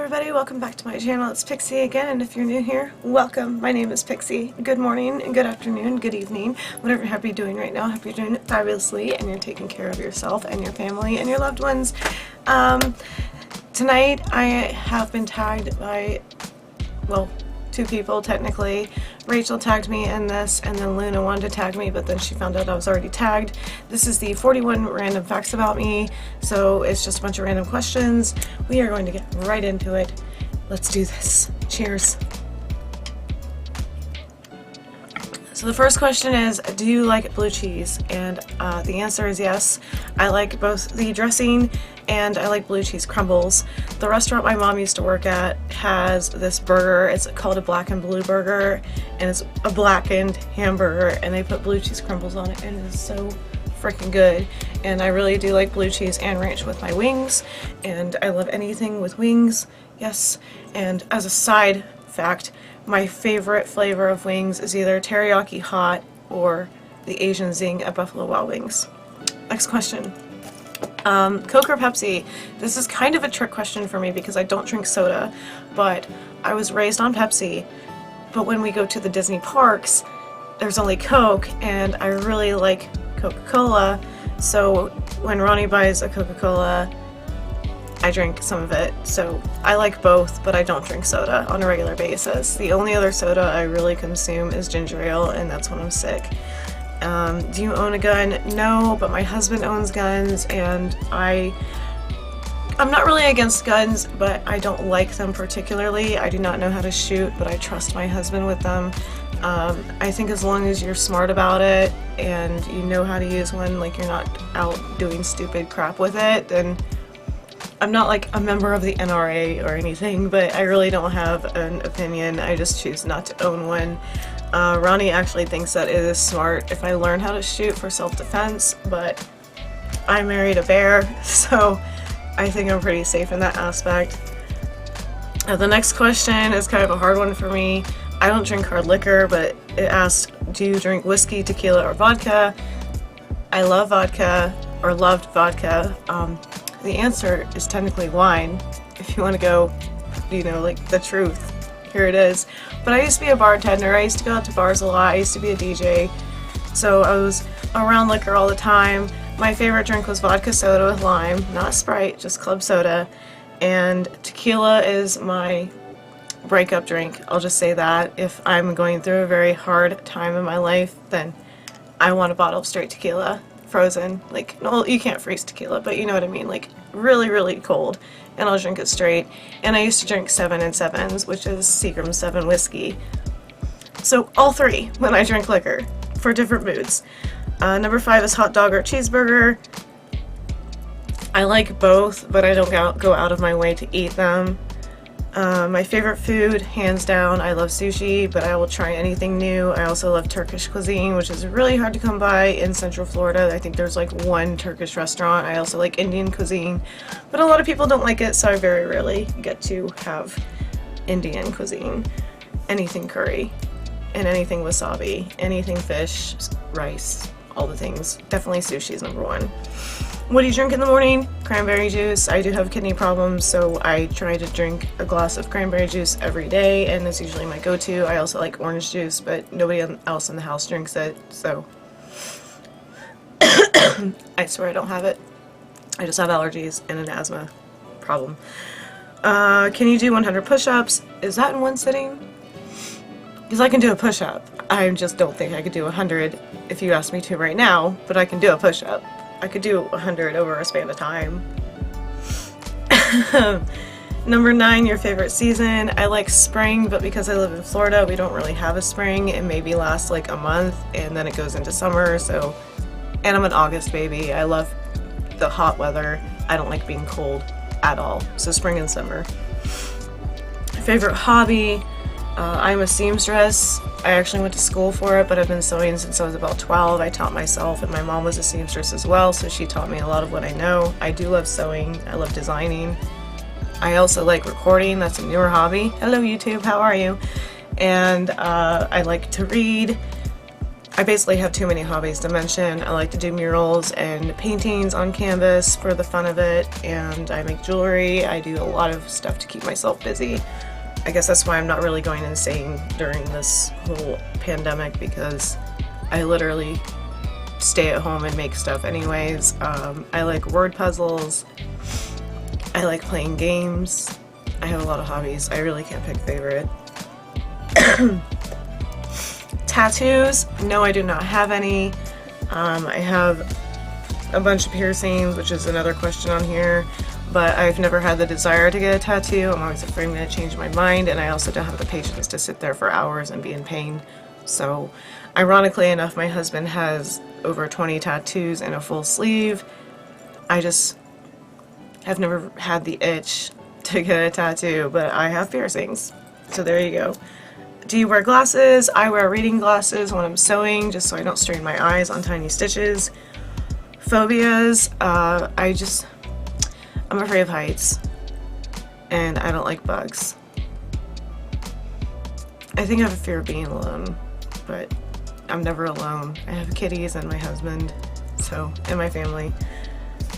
everybody, welcome back to my channel. It's Pixie again, and if you're new here, welcome. My name is Pixie. Good morning, and good afternoon, good evening, whatever you're happy doing right now. Hope you're doing it fabulously and you're taking care of yourself and your family and your loved ones. Tonight I have been tagged by, well, two people technically. Rachel tagged me in this, and then Luna wanted to tag me, but then she found out I was already tagged. This is the 41 random facts about me, so it's just a bunch of random questions. We are going to get right into it. Let's do this. Cheers. So the first question is, do you like blue cheese? And the answer is yes. I like both the dressing and I like blue cheese crumbles. The restaurant my mom used to work at has this burger. It's called a black and blue burger, and it's a blackened hamburger, and they put blue cheese crumbles on it, and it is so freaking good. And I really do like blue cheese and ranch with my wings, and I love anything with wings, yes. And as a side fact, my favorite flavor of wings is either teriyaki hot or the Asian zing at Buffalo Wild Wings. Next question. Coke or Pepsi? This is kind of a trick question for me because I don't drink soda, but I was raised on Pepsi. But when we go to the Disney parks, there's only Coke, and I really like Coca-Cola. So when Ronnie buys a Coca-Cola, I drink some of it. So I like both, but I don't drink soda on a regular basis. The only other soda I really consume is ginger ale, and that's when I'm sick. Do you own a gun? No, but my husband owns guns, and I'm not really against guns, but I don't like them particularly. I do not know how to shoot, but I trust my husband with them. I think as long as you're smart about it and you know how to use one, like you're not out doing stupid crap with it, then I'm not like a member of the NRA or anything, but I really don't have an opinion. I just choose not to own one. Ronnie actually thinks that it is smart if I learn how to shoot for self-defense, but I married a bear, so I think I'm pretty safe in that aspect. The next question is kind of a hard one for me. I don't drink hard liquor, but it asked, do you drink whiskey, tequila, or vodka? I love vodka, or loved vodka. The answer is technically wine, if you want to go, you know, like the truth. Here it is. But I used to be a bartender. I used to go out to bars a lot. I used to be a DJ. So I was around liquor all the time. My favorite drink was vodka soda with lime, not Sprite, just club soda. And tequila is my breakup drink. I'll just say that. If I'm going through a very hard time in my life, then I want a bottle of straight tequila. Frozen. Like, no, you can't freeze tequila, but you know what I mean. Like, really, really cold. And I'll drink it straight. And I used to drink 7 and 7s, which is Seagram's 7 whiskey. So all three when I drink liquor for different moods. Number 5 is hot dog or cheeseburger. I like both, but I don't go out of my way to eat them. My favorite food, hands down, I love sushi, but I will try anything new. I also love Turkish cuisine, which is really hard to come by in Central Florida. I think there's like one Turkish restaurant. I also like Indian cuisine, but a lot of people don't like it, so I very rarely get to have Indian cuisine. Anything curry, and anything wasabi, anything fish, rice, all the things. Definitely sushi is number 1. What do you drink in the morning? Cranberry juice. I do have kidney problems, so I try to drink a glass of cranberry juice every day, and it's usually my go-to. I also like orange juice, but nobody else in the house drinks it, so I swear I don't have it. I just have allergies and an asthma problem. Can you do 100 push-ups? Is that in one sitting? Because I can do a push-up. I just don't think I could do 100 if you asked me to right now, but I can do a push-up. I could do 100 over a span of time. Number 9, your favorite season. I like spring, but because I live in Florida, we don't really have a spring. It maybe lasts like a month, and then it goes into summer, so... And I'm an August baby. I love the hot weather. I don't like being cold at all. So spring and summer. Favorite hobby. I'm a seamstress. I actually went to school for it, but I've been sewing since I was about 12. I taught myself, and my mom was a seamstress as well, so she taught me a lot of what I know. I do love sewing. I love designing. I also like recording. That's a newer hobby. Hello YouTube, how are you? And I like to read. I basically have too many hobbies to mention. I like to do murals and paintings on canvas for the fun of it, and I make jewelry. I do a lot of stuff to keep myself busy. I guess that's why I'm not really going insane during this whole pandemic, because I literally stay at home and make stuff anyways. I like word puzzles. I like playing games. I have a lot of hobbies. I really can't pick a favorite. Tattoos? No, I do not have any. I have a bunch of piercings, which is another question on here, but I've never had the desire to get a tattoo. I'm always afraid I'm going to change my mind, and I also don't have the patience to sit there for hours and be in pain. So, ironically enough, my husband has over 20 tattoos and a full sleeve. I just have never had the itch to get a tattoo, but I have piercings. So there you go. Do you wear glasses? I wear reading glasses when I'm sewing, just so I don't strain my eyes on tiny stitches. Phobias, I'm afraid of heights, and I don't like bugs. I think I have a fear of being alone, but I'm never alone. I have kitties and my husband, and my family.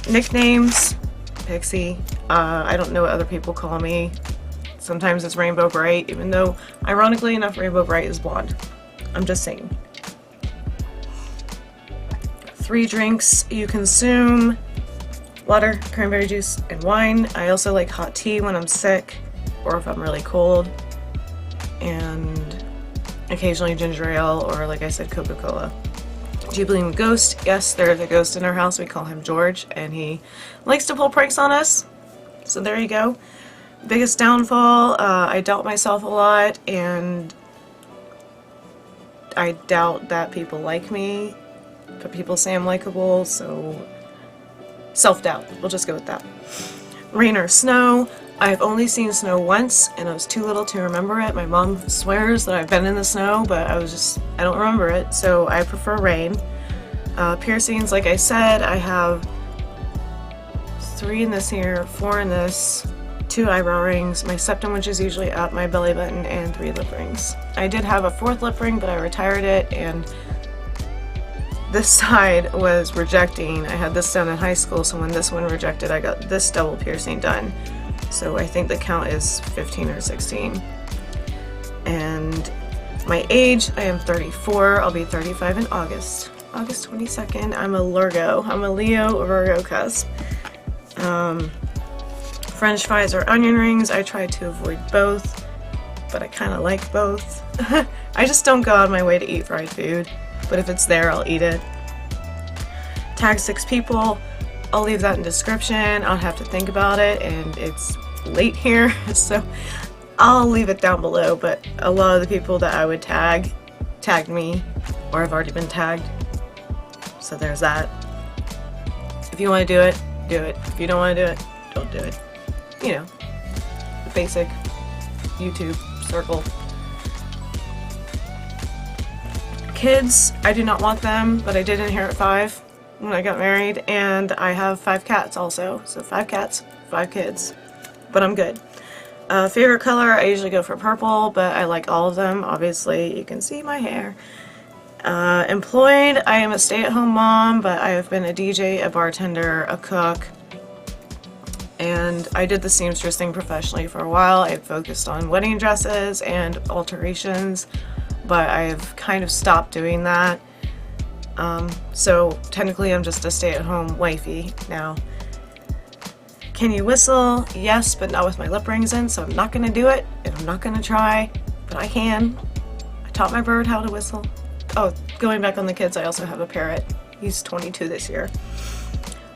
Nicknames, Pixie. I don't know what other people call me. Sometimes it's Rainbow Bright, even though, ironically enough, Rainbow Bright is blonde. I'm just saying. 3 drinks you consume: water, cranberry juice, and wine. I also like hot tea when I'm sick or if I'm really cold. And occasionally ginger ale, or like I said, Coca-Cola. Do you believe in ghosts? Yes, there's a ghost in our house. We call him George, and he likes to pull pranks on us. So there you go. Biggest downfall, I doubt myself a lot, and I doubt that people like me, but people say I'm likable, so self-doubt. We'll just go with that. Rain or snow. I've only seen snow once, and I was too little to remember it. My mom swears that I've been in the snow, but I don't remember it, so I prefer rain. Piercings, like I said, I have 3 in this ear, 4 in this, 2 eyebrow rings, my septum, which is usually up, my belly button, and 3 lip rings. I did have a 4th lip ring, but I retired it, and this side was rejecting. I had this done in high school, so when this one rejected, I got this double piercing done. So I think the count is 15 or 16. And my age, I am 34. I'll be 35 in August. August 22nd. I'm a Virgo. I'm a Leo Virgo cusp. French fries or onion rings. I try to avoid both, but I kind of like both. I just don't go out of my way to eat fried food, but if it's there, I'll eat it. Tag 6 people. I'll leave that in description. I'll have to think about it, and it's late here, so I'll leave it down below, but a lot of the people that I would tagged me, or have already been tagged. So there's that. If you want to do it, do it. If you don't want to do it, don't do it. You know, the basic YouTube circle. Kids, I do not want them, but I did inherit 5 when I got married, and I have 5 cats also. So 5 cats, 5 kids, but I'm good. Favorite color, I usually go for purple, but I like all of them. Obviously, you can see my hair. Employed, I am a stay-at-home mom, but I have been a DJ, a bartender, a cook, and I did the seamstress thing professionally for a while. I focused on wedding dresses and alterations, but I've kind of stopped doing that. So technically I'm just a stay-at-home wifey now. Can you whistle? Yes, but not with my lip rings in, so I'm not going to do it, and I'm not going to try, but I can. I taught my bird how to whistle. Oh, going back on the kids, I also have a parrot. He's 22 this year.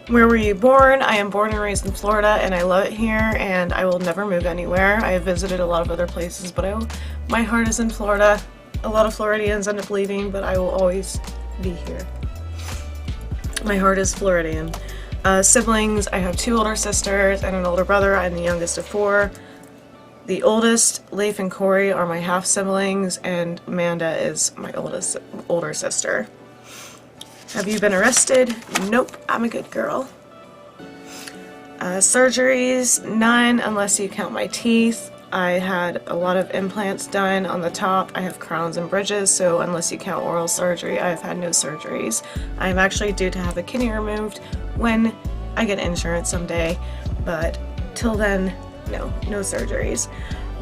Where were you born? I am born and raised in Florida, and I love it here, and I will never move anywhere. I have visited a lot of other places, but my heart is in Florida. A lot of Floridians end up leaving, but I will always be here. My heart is Floridian. Siblings, I have 2 older sisters and an older brother. I'm the youngest of 4. The oldest, Leif and Corey, are my half-siblings, and Amanda is my older sister. Have you been arrested? Nope, I'm a good girl. Surgeries, none unless you count my teeth. I had a lot of implants done on the top. I have crowns and bridges, so unless you count oral surgery, I've had no surgeries. I'm actually due to have a kidney removed when I get insurance someday, but till then, no surgeries.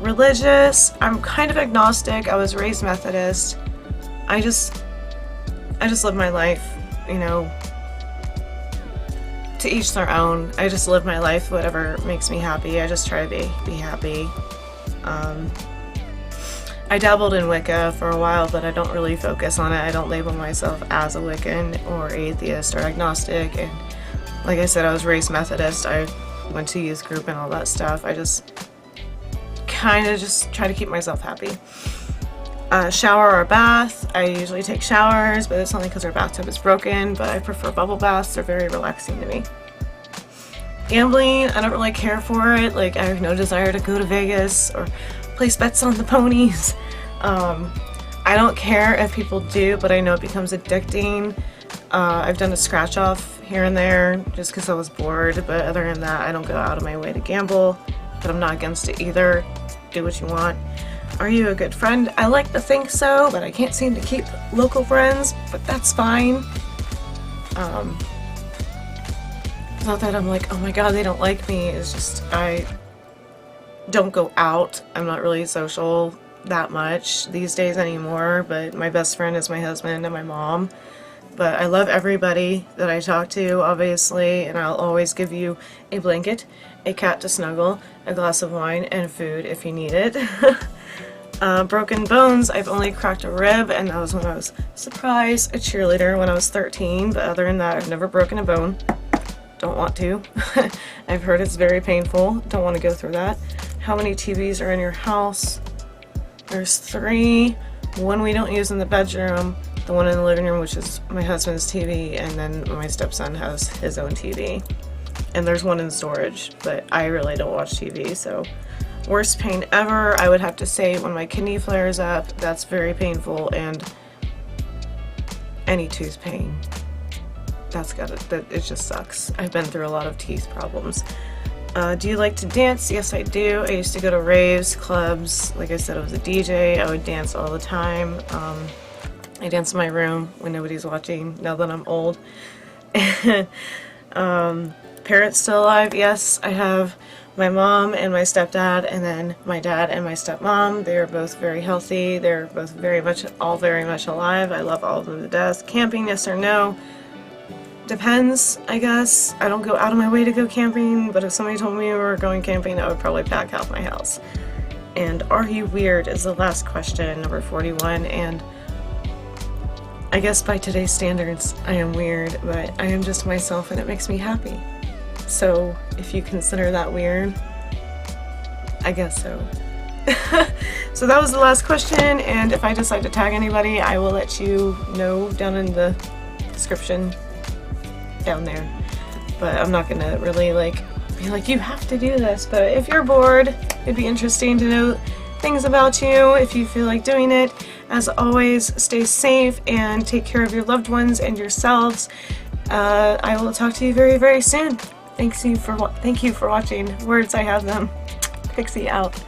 Religious, I'm kind of agnostic. I was raised Methodist. I just live my life, you know, to each their own. I just live my life, whatever makes me happy. I just try to be happy. I dabbled in Wicca for a while, but I don't really focus on it. I don't label myself as a Wiccan or atheist or agnostic. And like I said, I was raised Methodist. I went to youth group and all that stuff. I just kind of just try to keep myself happy. Shower or bath. I usually take showers, but it's only because our bathtub is broken, but I prefer bubble baths. They're very relaxing to me. Gambling, I don't really care for it. Like, I have no desire to go to Vegas or place bets on the ponies. I don't care if people do, but I know it becomes addicting. I've done a scratch off here and there just because I was bored, but other than that, I don't go out of my way to gamble, but I'm not against it either. Do what you want. Are you a good friend? I like to think so, but I can't seem to keep local friends, but that's fine. It's not that I'm like, oh my god, they don't like me. It's just I don't go out. I'm not really social that much these days anymore, but my best friend is my husband and my mom. But I love everybody that I talk to, obviously, and I'll always give you a blanket, a cat to snuggle, a glass of wine, and food if you need it. Broken bones, I've only cracked a rib, and that was when I was, surprise, a cheerleader when I was 13, but other than that, I've never broken a bone. Don't want to. I've heard it's very painful. Don't want to go through that. How many TVs are in your house? There's 3. One we don't use in the bedroom, the one in the living room, which is my husband's TV, and then my stepson has his own TV. And there's one in storage, but I really don't watch TV, so. Worst pain ever, I would have to say when my kidney flares up, that's very painful, and any tooth pain. It just sucks. I've been through a lot of teeth problems. Do you like to dance? Yes, I do. I used to go to raves, clubs. Like I said, I was a DJ. I would dance all the time. I dance in my room when nobody's watching, now that I'm old. Parents still alive? Yes, I have my mom and my stepdad, and then my dad and my stepmom. They are both very healthy. They're both very much alive. I love all of them to death. Camping, yes or no? Depends, I guess. I don't go out of my way to go camping, but if somebody told me we were going camping, I would probably pack out my house. And are you weird is the last question, number 41, and I guess by today's standards, I am weird, but I am just myself and it makes me happy. So if you consider that weird, I guess so. So that was the last question, and if I decide to tag anybody, I will let you know down in the description down there. But I'm not gonna really be like, you have to do this, but if you're bored, it'd be interesting to know things about you if you feel like doing it. As always, stay safe and take care of your loved ones and yourselves. I will talk to you very, very soon. Thank you for watching. Words, I have them. Pixie out.